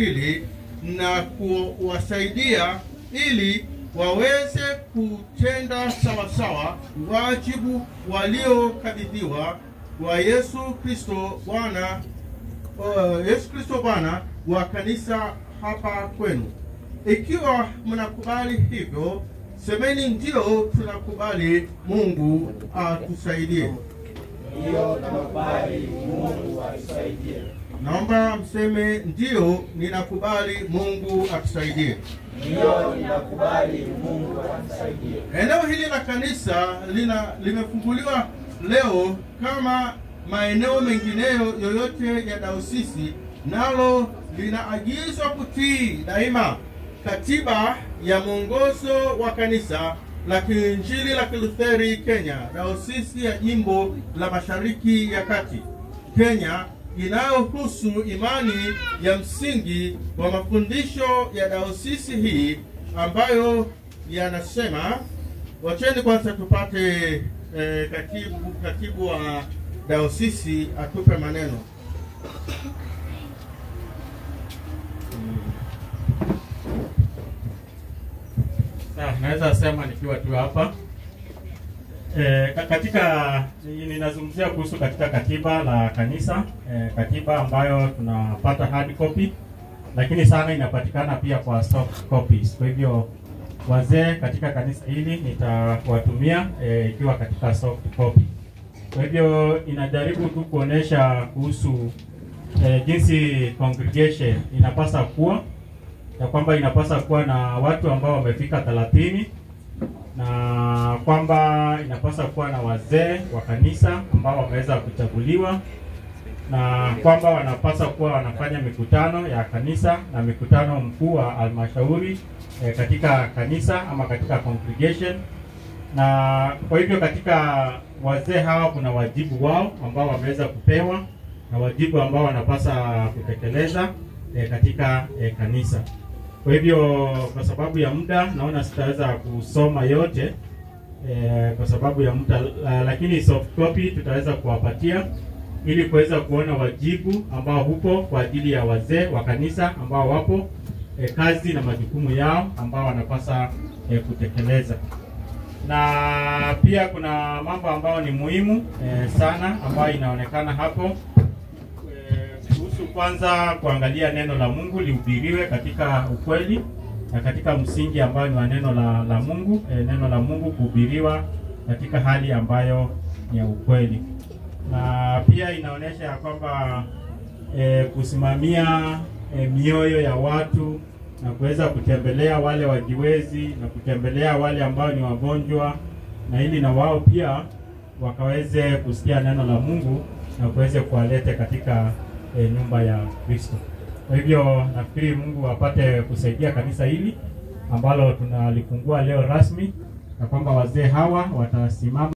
hili na kuwasaidia ili waweze kutenda sawasawa wajibu waliokabidhiwa wa Yesu Kristo Bwana wa kanisa hapa kwenu. Ikiwa mnakubali hivyo, semeni ndio tunakubali, Mungu atusaidie. Ndio tunakubali, Mungu atusaidie. Naomba mseme ndio ninakubali, Mungu atusaidie. Ndio ninakubali, Mungu atusaidie. Eneo hili la kanisa limefunguliwa leo kama maeneo mengineyo yoyote ya dayosisi, nalo linaagizwa kutii daima katiba ya mwongozo wa kanisa la Kiinjili la Kilutheri Kenya, dayosisi ya jimbo la Mashariki ya Kati Kenya, inayohusu imani ya msingi wa mafundisho ya dayosisi hii, ambayo yanasema, wacheni kwanza tupate katibu wa dayosisi atupe maneno. Naweza sema nikiwa tu hapa katika ninazungumzia kuhusu katika katiba la kanisa, katiba ambayo tunapata hard copy, lakini sana inapatikana pia kwa soft copies. Kwa hivyo wazee katika kanisa hili nitawatumia ikiwa katika soft copy. Kwa hivyo inajaribu tu kuonesha kuhusu jinsi congregation inapasa kuwa, ya kwamba inapasa kuwa na watu ambao wamefika 30, na kwamba inapasa kuwa na wazee wa kanisa ambao wameweza kuchaguliwa, na kwamba wanapasa kuwa wanafanya mikutano ya kanisa na mikutano mkuu wa halmashauri katika kanisa ama katika congregation. Na kwa hivyo katika wazee hawa kuna wajibu wao ambao wameweza kupewa na wajibu ambao wanapasa kutekeleza katika kanisa. Kwa hivyo kwa sababu ya muda naona sitaweza kusoma yote kwa sababu ya muda, lakini soft copy tutaweza kuwapatia ili kuweza kuona wajibu ambao hupo kwa ajili ya wazee wa kanisa ambao wapo kazi na majukumu yao ambao wanapasa kutekeleza. Na pia kuna mambo ambayo ni muhimu sana ambayo inaonekana hapo. Kuhusu kwanza kuangalia neno la Mungu lihubiriwe katika ukweli na katika msingi ambayo ni wa neno la Mungu, neno la Mungu kuhubiriwa katika hali ambayo ni ya ukweli. Na pia inaonesha kwamba kusimamia mioyo ya watu na kuweza kutembelea wale wajiwezi na kutembelea wale ambao ni wagonjwa, na ili na wao pia wakaweze kusikia neno la Mungu na kuweze kuwalete katika nyumba ya Kristo. Kwa hivyo nafikiri Mungu apate kusaidia kanisa hili ambalo tunalifungua leo rasmi, na kwamba wazee hawa watasimama